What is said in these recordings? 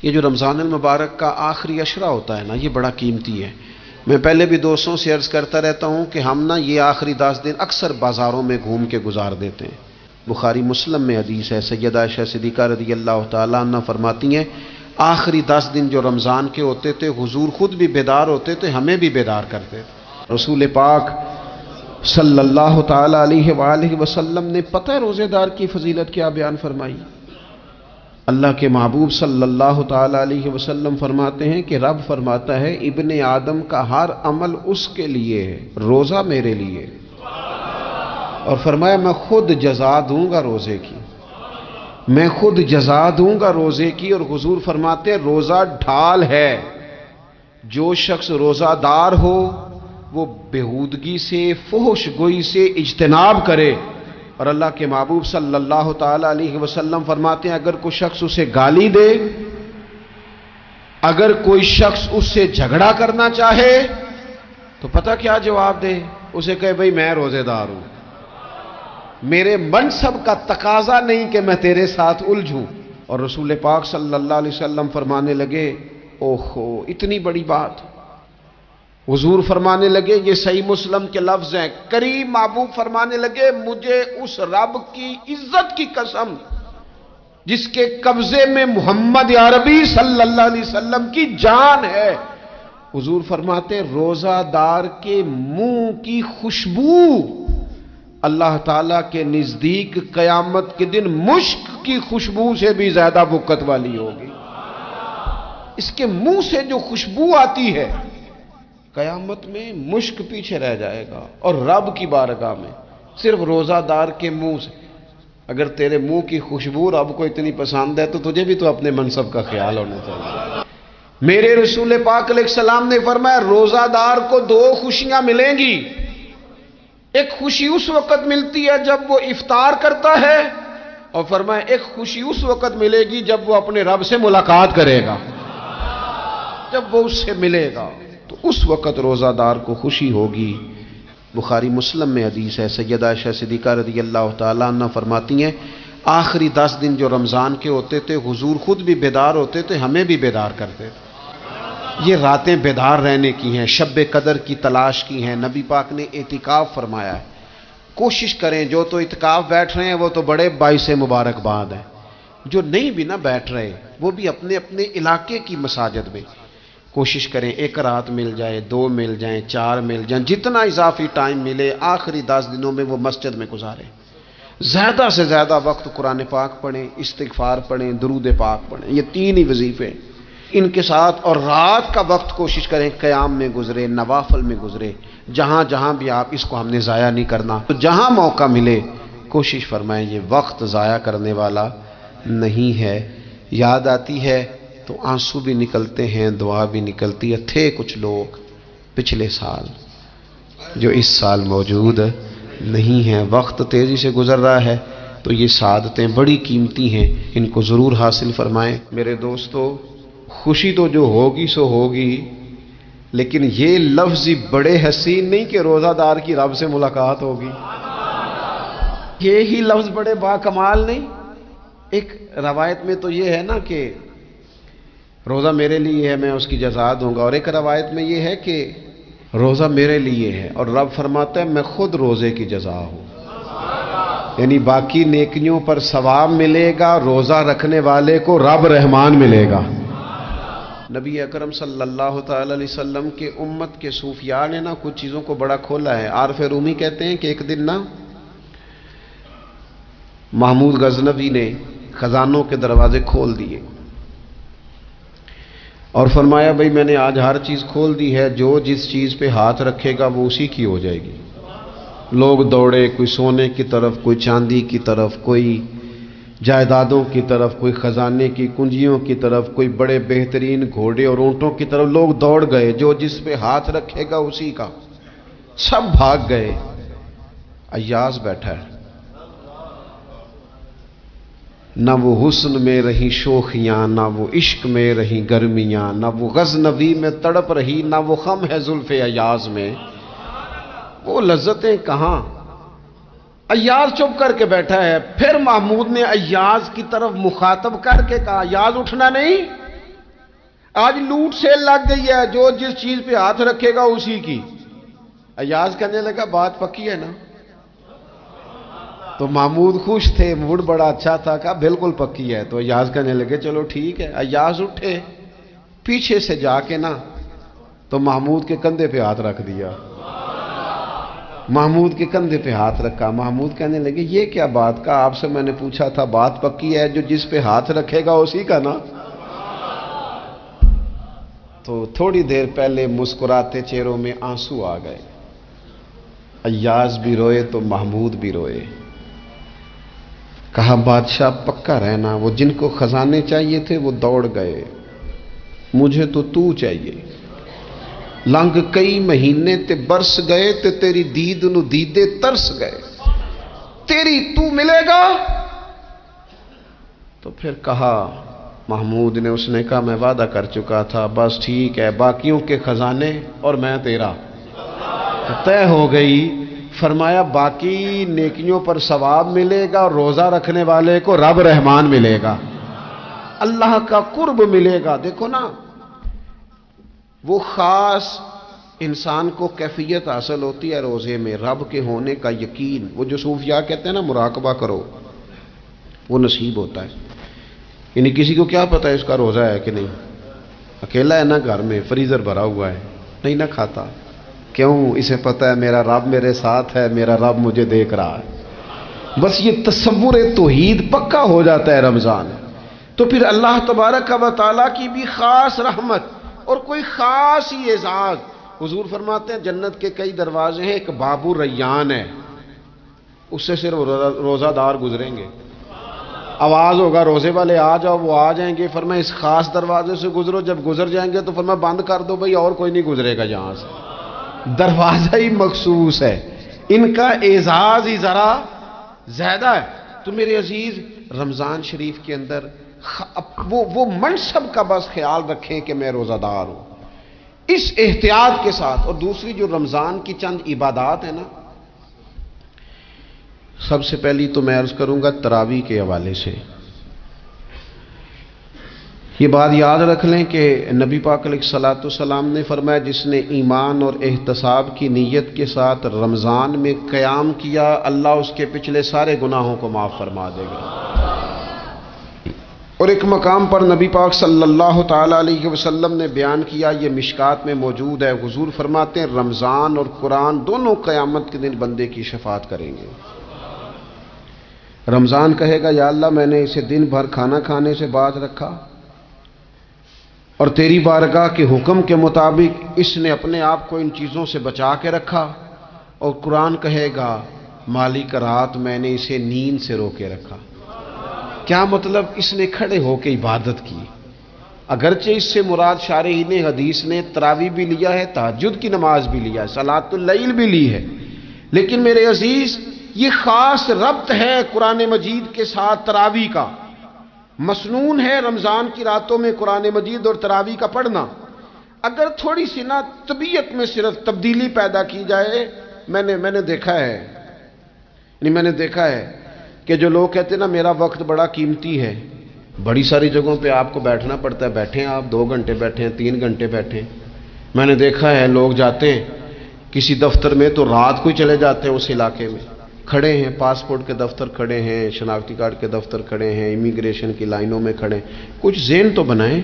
یہ جو رمضان المبارک کا آخری عشرہ ہوتا ہے نا، یہ بڑا قیمتی ہے۔ میں پہلے بھی دوستوں سے عرض کرتا رہتا ہوں کہ ہم نا یہ آخری 10 دن اکثر بازاروں میں گھوم کے گزار دیتے ہیں۔ بخاری مسلم میں حدیث ہے، سیدہ عائشہ صدیقہ رضی اللہ تعالیٰ عنہ فرماتی ہیں، آخری 10 دن جو رمضان کے ہوتے تھے حضور خود بھی بیدار ہوتے تھے، ہمیں بھی بیدار کرتے تھے۔ رسول پاک صلی اللہ تعالیٰ علیہ وآلہ وسلم نے پتہ ہے روزے دار کی فضیلت کیا بیان فرمائی؟ اللہ کے محبوب صلی اللہ تعالیٰ علیہ وسلم فرماتے ہیں کہ رب فرماتا ہے ابن آدم کا ہر عمل اس کے لیے ہے، روزہ میرے لیے، اور فرمایا میں خود جزا دوں گا روزے کی، میں خود جزا دوں گا روزے کی۔ اور حضور فرماتے ہیں روزہ ڈھال ہے، جو شخص روزہ دار ہو وہ بےہودگی سے، فحش گوئی سے اجتناب کرے۔ اور اللہ کے محبوب صلی اللہ تعالیٰ علیہ وسلم فرماتے ہیں اگر کوئی شخص اسے گالی دے، اگر کوئی شخص اس سے جھگڑا کرنا چاہے تو پتہ کیا جواب دے؟ اسے کہے بھئی میں روزے دار ہوں، میرے منصب کا تقاضا نہیں کہ میں تیرے ساتھ الجھوں۔ اور رسول پاک صلی اللہ علیہ وسلم فرمانے لگے اوہو اتنی بڑی بات۔ حضور فرمانے لگے، یہ صحیح مسلم کے لفظ ہیں، کریم محبوب فرمانے لگے مجھے اس رب کی عزت کی قسم جس کے قبضے میں محمد عربی صلی اللہ علیہ وسلم کی جان ہے، حضور فرماتے ہیں روزہ دار کے منہ کی خوشبو اللہ تعالیٰ کے نزدیک قیامت کے دن مشک کی خوشبو سے بھی زیادہ بکت والی ہوگی۔ اس کے منہ سے جو خوشبو آتی ہے قیامت میں مشک پیچھے رہ جائے گا، اور رب کی بارگاہ میں صرف روزہ دار کے منہ سے۔ اگر تیرے منہ کی خوشبو رب کو اتنی پسند ہے تو تجھے بھی تو اپنے منصب کا خیال ہونا چاہیے۔ میرے رسول پاک علیہ السلام نے فرمایا روزہ دار کو 2 خوشیاں ملیں گی، ایک خوشی اس وقت ملتی ہے جب وہ افطار کرتا ہے، اور فرمایا ایک خوشی اس وقت ملے گی جب وہ اپنے رب سے ملاقات کرے گا، جب وہ اس سے ملے گا تو اس وقت روزہ دار کو خوشی ہوگی۔ بخاری مسلم میں حدیث ہے، سیدہ عائشہ صدیقہ رضی اللہ تعالیٰ عنہ فرماتی ہیں آخری 10 دن جو رمضان کے ہوتے تھے حضور خود بھی بیدار ہوتے تھے، ہمیں بھی بیدار کرتے تھے۔ یہ راتیں بیدار رہنے کی ہیں، شب قدر کی تلاش کی ہیں۔ نبی پاک نے اعتکاف فرمایا ہے، کوشش کریں جو تو اعتکاف بیٹھ رہے ہیں وہ تو بڑے باعث مبارکباد ہیں، جو نہیں بھی نہ بیٹھ رہے وہ بھی اپنے اپنے علاقے کی مساجد میں کوشش کریں، 1 رات مل جائے، 2 مل جائیں، 4 مل جائیں، جتنا اضافی ٹائم ملے آخری 10 دنوں میں وہ مسجد میں گزاریں۔ زیادہ سے زیادہ وقت قرآن پاک پڑھیں، استغفار پڑھیں، درود پاک پڑھیں، یہ 3 ہی وظیفے ان کے ساتھ۔ اور رات کا وقت کوشش کریں قیام میں گزرے، نوافل میں گزرے، جہاں جہاں بھی آپ اس کو ہم نے ضائع نہیں کرنا، تو جہاں موقع ملے کوشش فرمائیں، یہ وقت ضائع کرنے والا نہیں ہے۔ یاد آتی ہے تو آنسو بھی نکلتے ہیں، دعا بھی نکلتی ہے۔ تھے کچھ لوگ پچھلے سال جو اس سال موجود نہیں ہیں، وقت تیزی سے گزر رہا ہے تو یہ سعادتیں بڑی قیمتی ہیں، ان کو ضرور حاصل فرمائیں۔ میرے دوستو خوشی تو جو ہوگی سو ہوگی، لیکن یہ لفظ ہی بڑے حسین نہیں کہ روزہ دار کی رب سے ملاقات ہوگی، یہی لفظ بڑے باکمال نہیں؟ ایک روایت میں تو یہ ہے نا کہ روزہ میرے لیے ہے میں اس کی جزا دوں گا، اور ایک روایت میں یہ ہے کہ روزہ میرے لیے ہے اور رب فرماتا ہے میں خود روزے کی جزا ہوں، یعنی باقی نیکیوں پر ثواب ملے گا، روزہ رکھنے والے کو رب رحمان ملے گا۔ نبی اکرم صلی اللہ تعالی علیہ وسلم کے امت کے صوفیاء نے نا کچھ چیزوں کو بڑا کھولا ہے۔ عارف رومی کہتے ہیں کہ ایک دن نا محمود غزنوی نے خزانوں کے دروازے کھول دیے اور فرمایا بھئی میں نے آج ہر چیز کھول دی ہے، جو جس چیز پہ ہاتھ رکھے گا وہ اسی کی ہو جائے گی۔ لوگ دوڑے، کوئی سونے کی طرف، کوئی چاندی کی طرف، کوئی جائیدادوں کی طرف، کوئی خزانے کی کنجیوں کی طرف، کوئی بڑے بہترین گھوڑے اور اونٹوں کی طرف، لوگ دوڑ گئے، جو جس پہ ہاتھ رکھے گا اسی کا۔ سب بھاگ گئے، ایاز بیٹھا ہے، نہ وہ حسن میں رہی شوخیاں، نہ وہ عشق میں رہی گرمیاں، نہ وہ غزنوی میں تڑپ رہی، نہ وہ خم ہے زلف ایاز میں، وہ لذتیں کہاں۔ ایاز چپ کر کے بیٹھا ہے۔ پھر محمود نے ایاز کی طرف مخاطب کر کے کہا ایاز اٹھنا نہیں، آج لوٹ سیل لگ گئی ہے، جو جس چیز پہ ہاتھ رکھے گا اسی کی۔ ایاز کہنے لگا بات پکی ہے نا؟ تو محمود خوش تھے، موڈ بڑا اچھا تھا، کہا بالکل پکی ہے۔ تو ایاز کہنے لگے چلو ٹھیک ہے۔ ایاز اٹھے، پیچھے سے جا کے نا تو محمود کے کندھے پہ ہاتھ رکھ دیا، محمود کے کندھے پہ ہاتھ رکھا۔ محمود کہنے لگے یہ کیا بات کا، آپ سے میں نے پوچھا تھا بات پکی ہے، جو جس پہ ہاتھ رکھے گا اسی کا نا۔ تو تھوڑی دیر پہلے مسکراتے چہروں میں آنسو آ گئے، ایاز بھی روئے تو محمود بھی روئے۔ کہا بادشاہ پکا رہنا، وہ جن کو خزانے چاہیے تھے وہ دوڑ گئے، مجھے تو چاہیے۔ لنگ کئی مہینے تے برس گئے تے تیری دید نو دیدے ترس گئے، تیری تو ملے گا۔ تو پھر کہا محمود نے، اس نے کہا میں وعدہ کر چکا تھا، بس ٹھیک ہے، باقیوں کے خزانے اور میں تیرا طے ہو گئی۔ فرمایا باقی نیکیوں پر ثواب ملے گا، اور روزہ رکھنے والے کو رب رحمان ملے گا، اللہ کا قرب ملے گا۔ دیکھو نا، وہ خاص انسان کو کیفیت حاصل ہوتی ہے روزے میں، رب کے ہونے کا یقین۔ وہ جو صوفیاء کہتے ہیں نا مراقبہ کرو، وہ نصیب ہوتا ہے۔ یعنی کسی کو کیا پتا ہے اس کا روزہ ہے کہ نہیں، اکیلا ہے نا گھر میں، فریزر بھرا ہوا ہے، نہیں نہ کھاتا، کیوں؟ اسے پتا ہے میرا رب میرے ساتھ ہے، میرا رب مجھے دیکھ رہا ہے۔ بس یہ تصور توحید پکا ہو جاتا ہے رمضان، تو پھر اللہ تبارک و تعالیٰ کی بھی خاص رحمت اور کوئی خاص ہی اعزاز۔ حضور فرماتے ہیں جنت کے کئی دروازے ہیں، ایک باب الریان ہے، اس سے صرف روزہ دار گزریں گے۔ آواز ہوگا روزے والے آ جاؤ، وہ آ جائیں گے، فرمایا اس خاص دروازے سے گزرو، جب گزر جائیں گے تو فرمایا بند کر دو بھائی، اور کوئی نہیں گزرے گا یہاں سے، دروازہ ہی مخصوص ہے، ان کا اعزاز ہی ذرا زیادہ ہے۔ تو میرے عزیز رمضان شریف کے اندر وہ منصب کا بس خیال رکھیں کہ میں روزہ دار ہوں، اس احتیاط کے ساتھ۔ اور دوسری جو رمضان کی چند عبادات ہیں نا، سب سے پہلی تو میں عرض کروں گا تراویح کے حوالے سے۔ یہ بات یاد رکھ لیں کہ نبی پاک علیہ الصلوۃ والسلام نے فرمایا جس نے ایمان اور احتساب کی نیت کے ساتھ رمضان میں قیام کیا، اللہ اس کے پچھلے سارے گناہوں کو معاف فرما دے گا۔ اور ایک مقام پر نبی پاک صلی اللہ تعالی علیہ وسلم نے بیان کیا، یہ مشکات میں موجود ہے، حضور فرماتے ہیں رمضان اور قرآن دونوں قیامت کے دن بندے کی شفاعت کریں گے۔ رمضان کہے گا یا اللہ میں نے اسے دن بھر کھانا کھانے سے باز رکھا، اور تیری بارگاہ کے حکم کے مطابق اس نے اپنے آپ کو ان چیزوں سے بچا کے رکھا۔ اور قرآن کہے گا مالک رات میں نے اسے نیند سے روکے رکھا۔ کیا مطلب؟ اس نے کھڑے ہو کے عبادت کی، اگرچہ اس سے مراد شارحین حدیث نے تراویح بھی لیا ہے، تہجد کی نماز بھی لیا ہے، صلاۃ اللیل بھی لی ہے، لیکن میرے عزیز یہ خاص ربط ہے قرآن مجید کے ساتھ تراویح کا۔ مسنون ہے رمضان کی راتوں میں قرآن مجید اور تراویح کا پڑھنا۔ اگر تھوڑی سی نا طبیعت میں صرف تبدیلی پیدا کی جائے، میں نے دیکھا ہے کہ جو لوگ کہتے ہیں نا میرا وقت بڑا قیمتی ہے، بڑی ساری جگہوں پہ آپ کو بیٹھنا پڑتا ہے، بیٹھیں آپ 2 گھنٹے بیٹھیں، 3 گھنٹے بیٹھیں۔ میں نے دیکھا ہے لوگ جاتے ہیں کسی دفتر میں تو رات کو ہی چلے جاتے ہیں اس علاقے میں، کھڑے ہیں، پاسپورٹ کے دفتر کھڑے ہیں، شناختی کارڈ کے دفتر کھڑے ہیں، امیگریشن کی لائنوں میں کھڑے ہیں۔ کچھ ذہن تو بنائیں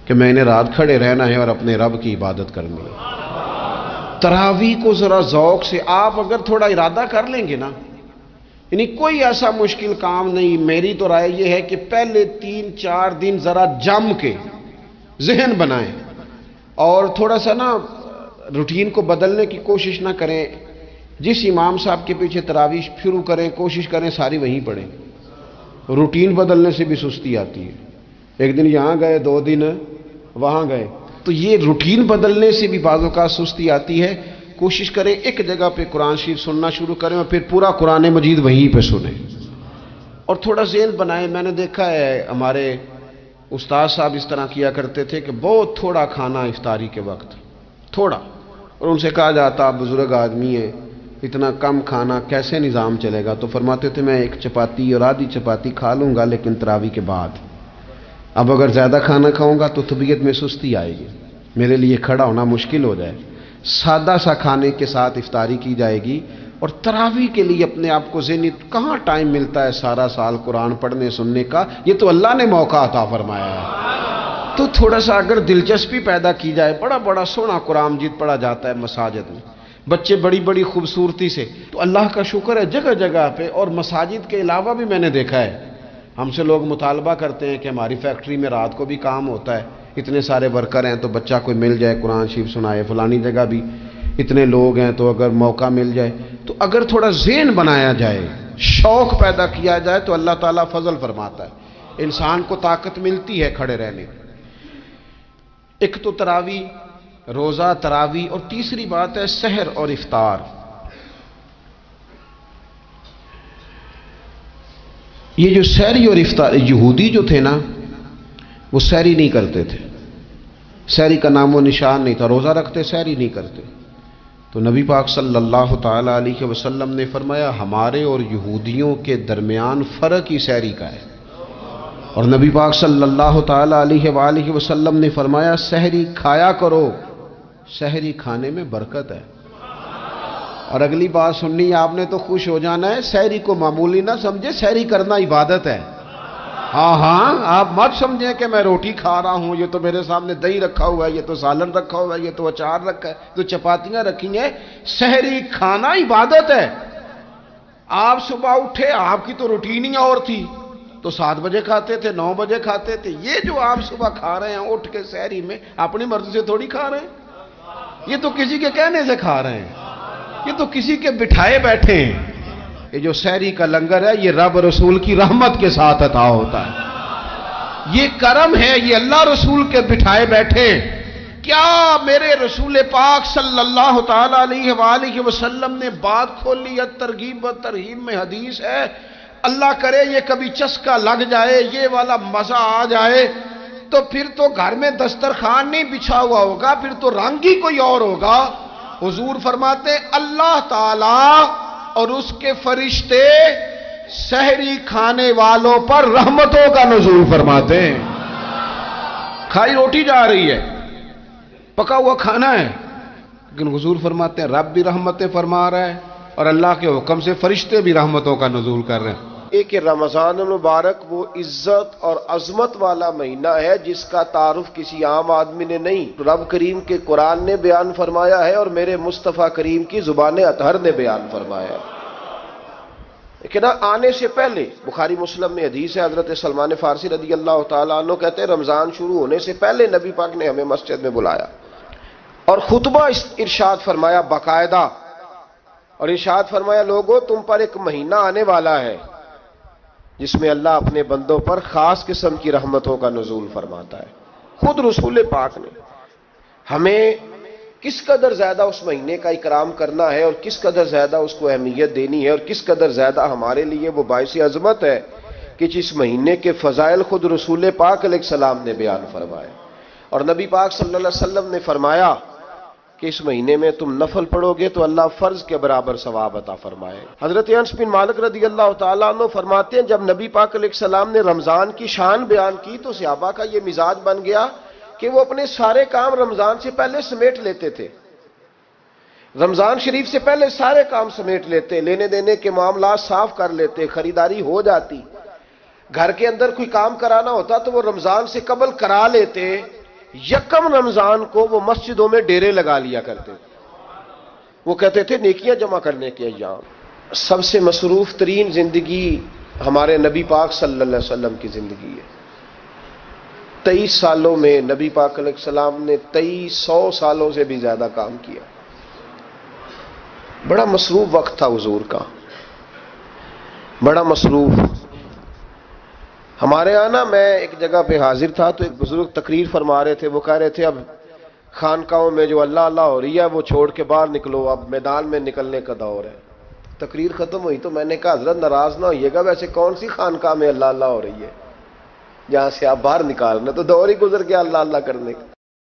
کہ میں نے رات کھڑے رہنا ہے اور اپنے رب کی عبادت کرنی ہے۔ تراویح کو ذرا ذوق سے آپ اگر تھوڑا ارادہ کر لیں گے نا، یعنی کوئی ایسا مشکل کام نہیں۔ میری تو رائے یہ ہے کہ پہلے 3-4 دن ذرا جم کے ذہن بنائیں، اور تھوڑا سا نا روٹین کو بدلنے کی کوشش نہ کریں۔ جس امام صاحب کے پیچھے تراویح شروع کریں، کوشش کریں ساری وہیں پڑھیں۔ روٹین بدلنے سے بھی سستی آتی ہے، ایک دن یہاں گئے، 2 دن وہاں گئے، تو یہ روٹین بدلنے سے بھی بعض اوقات سستی آتی ہے۔ کوشش کریں ایک جگہ پہ قرآن شریف سننا شروع کریں اور پھر پورا قرآن مجید وہیں پہ سنیں، اور تھوڑا ذہن بنائیں۔ میں نے دیکھا ہے ہمارے استاد صاحب اس طرح کیا کرتے تھے کہ بہت تھوڑا کھانا افطاری کے وقت، تھوڑا، اور ان سے کہا جاتا آپ بزرگ آدمی ہیں، اتنا کم کھانا کیسے نظام چلے گا؟ تو فرماتے تھے میں 1 چپاتی اور آدھی چپاتی کھا لوں گا لیکن تراویح کے بعد، اب اگر زیادہ کھانا کھاؤں گا تو طبیعت میں سستی آئے گی، میرے لیے کھڑا ہونا مشکل ہو جائے، سادہ سا کھانے کے ساتھ افطاری کی جائے گی۔ اور تراویح کے لیے اپنے آپ کو ذہنی، کہاں ٹائم ملتا ہے سارا سال قرآن پڑھنے سننے کا، یہ تو اللہ نے موقع عطا فرمایا ہے۔ تو تھوڑا سا اگر دلچسپی پیدا کی جائے، بڑا بڑا سونا قرآن مجید پڑھا جاتا ہے مساجد میں، بچے بڑی بڑی خوبصورتی سے، تو اللہ کا شکر ہے جگہ جگہ پہ۔ اور مساجد کے علاوہ بھی میں نے دیکھا ہے، ہم سے لوگ مطالبہ کرتے ہیں کہ ہماری فیکٹری میں رات کو بھی کام ہوتا ہے، اتنے سارے ورکر ہیں تو بچہ کوئی مل جائے قرآن شریف سنائے، فلانی جگہ بھی اتنے لوگ ہیں تو اگر موقع مل جائے، تو اگر تھوڑا ذہن بنایا جائے، شوق پیدا کیا جائے تو اللہ تعالیٰ فضل فرماتا ہے، انسان کو طاقت ملتی ہے کھڑے رہنے کی۔ ایک تو تراویح، روزہ، تراویح، اور تیسری بات ہے سحر اور افطار۔ یہ جو سحری اور افطار، یہودی جو تھے نا وہ سحری نہیں کرتے تھے، سحری کا نام و نشان نہیں تھا، روزہ رکھتے سحری نہیں کرتے۔ تو نبی پاک صلی اللہ تعالی علیہ وسلم نے فرمایا ہمارے اور یہودیوں کے درمیان فرق ہی سحری کا ہے، اور نبی پاک صلی اللہ تعالی علیہ وآلہ وسلم نے فرمایا سحری کھایا کرو، سحری کھانے میں برکت ہے۔ اور اگلی بات سننی آپ نے تو خوش ہو جانا ہے، سحری کو معمولی نہ سمجھے، سحری کرنا عبادت ہے۔ ہاں آپ مت سمجھیں کہ میں روٹی کھا رہا ہوں، یہ تو میرے سامنے دہی رکھا ہوا ہے، یہ تو سالن رکھا ہوا ہے، یہ تو اچار رکھا ہے، تو چپاتیاں رکھی ہیں۔ سحری کھانا عبادت ہے۔ آپ صبح اٹھے، آپ کی تو روٹین ہی اور تھی، تو 7 بجے کھاتے تھے، 9 بجے کھاتے تھے۔ یہ جو آپ صبح کھا رہے ہیں اٹھ کے سحری میں، اپنی مرضی سے تھوڑی کھا رہے ہیں، یہ تو کسی کے کہنے سے کھا رہے ہیں، یہ تو کسی کے بٹھائے بیٹھے ہیں۔ یہ جو سحری کا لنگر ہے یہ رب رسول کی رحمت کے ساتھ عطا ہوتا ہے، یہ کرم ہے، یہ اللہ رسول کے بٹھائے بیٹھے۔ کیا میرے رسول پاک صلی اللہ تعالی علیہ وآلہ وسلم نے بات کھولی ہے، ترغیب و ترہیب میں حدیث ہے، اللہ کرے یہ کبھی چسکا لگ جائے، یہ والا مزہ آ جائے، تو پھر تو گھر میں دسترخوان نہیں بچھا ہوا ہوگا، پھر تو رنگ ہی کوئی اور ہوگا۔ حضور فرماتے ہیں اللہ تعالی اور اس کے فرشتے سحری کھانے والوں پر رحمتوں کا نزول فرماتے ہیں۔ کھائی روٹی جا رہی ہے، پکا ہوا کھانا ہے، لیکن حضور فرماتے ہیں رب بھی رحمتیں فرما رہا ہے اور اللہ کے حکم سے فرشتے بھی رحمتوں کا نزول کر رہے ہیں۔ ایک رمضان المبارک وہ عزت اور عظمت والا مہینہ ہے جس کا تعارف کسی عام آدمی نے نہیں، رب کریم کے قرآن نے بیان فرمایا ہے اور میرے مصطفیٰ کریم کی زبان اطہر نے بیان فرمایا ہے۔ لیکن آنے سے پہلے بخاری مسلم میں حدیث ہے، حضرت سلمان فارسی رضی اللہ تعالیٰ عنہ کہتے ہیں رمضان شروع ہونے سے پہلے نبی پاک نے ہمیں مسجد میں بلایا اور خطبہ ارشاد فرمایا باقاعدہ، اور ارشاد فرمایا لوگوں تم پر ایک مہینہ آنے والا ہے جس میں اللہ اپنے بندوں پر خاص قسم کی رحمتوں کا نزول فرماتا ہے۔ خود رسول پاک نے ہمیں کس قدر زیادہ اس مہینے کا اکرام کرنا ہے اور کس قدر زیادہ اس کو اہمیت دینی ہے اور کس قدر زیادہ ہمارے لیے وہ باعث عظمت ہے کہ جس مہینے کے فضائل خود رسول پاک علیہ السلام نے بیان فرمائے، اور نبی پاک صلی اللہ علیہ وسلم نے فرمایا کہ اس مہینے میں تم نفل پڑھو گے تو اللہ فرض کے برابر ثواب عطا فرمائے۔ حضرت انس بن مالک رضی اللہ تعالیٰ عنہ فرماتے ہیں جب نبی پاک علیہ السلام نے رمضان کی شان بیان کی تو صحابہ کا یہ مزاج بن گیا کہ وہ اپنے سارے کام رمضان سے پہلے سمیٹ لیتے تھے، رمضان شریف سے پہلے سارے کام سمیٹ لیتے، لینے دینے کے معاملات صاف کر لیتے، خریداری ہو جاتی، گھر کے اندر کوئی کام کرانا ہوتا تو وہ رمضان سے قبل کرا لیتے، یکم رمضان کو وہ مسجدوں میں ڈیرے لگا لیا کرتے، وہ کہتے تھے نیکیاں جمع کرنے کے ایام۔ سب سے مصروف ترین زندگی ہمارے نبی پاک صلی اللہ علیہ وسلم کی زندگی ہے۔ 23 سالوں میں نبی پاک علیہ السلام نے 2300 سالوں سے بھی زیادہ کام کیا، بڑا مصروف وقت تھا حضور کا، بڑا مصروف۔ ہمارے یہاں نا میں ایک جگہ پہ حاضر تھا تو ایک بزرگ تقریر فرما رہے تھے، وہ کہہ رہے تھے اب خانقاہوں میں جو اللہ اللہ ہو رہی ہے وہ چھوڑ کے باہر نکلو، اب میدان میں نکلنے کا دور ہے۔ تقریر ختم ہوئی تو میں نے کہا حضرت ناراض نہ ہوئیے گا، ویسے کون سی خانقاہ میں اللہ اللہ ہو رہی ہے جہاں سے آپ باہر نکال رہے، تو دور ہی گزر گیا اللہ اللہ کرنے کا۔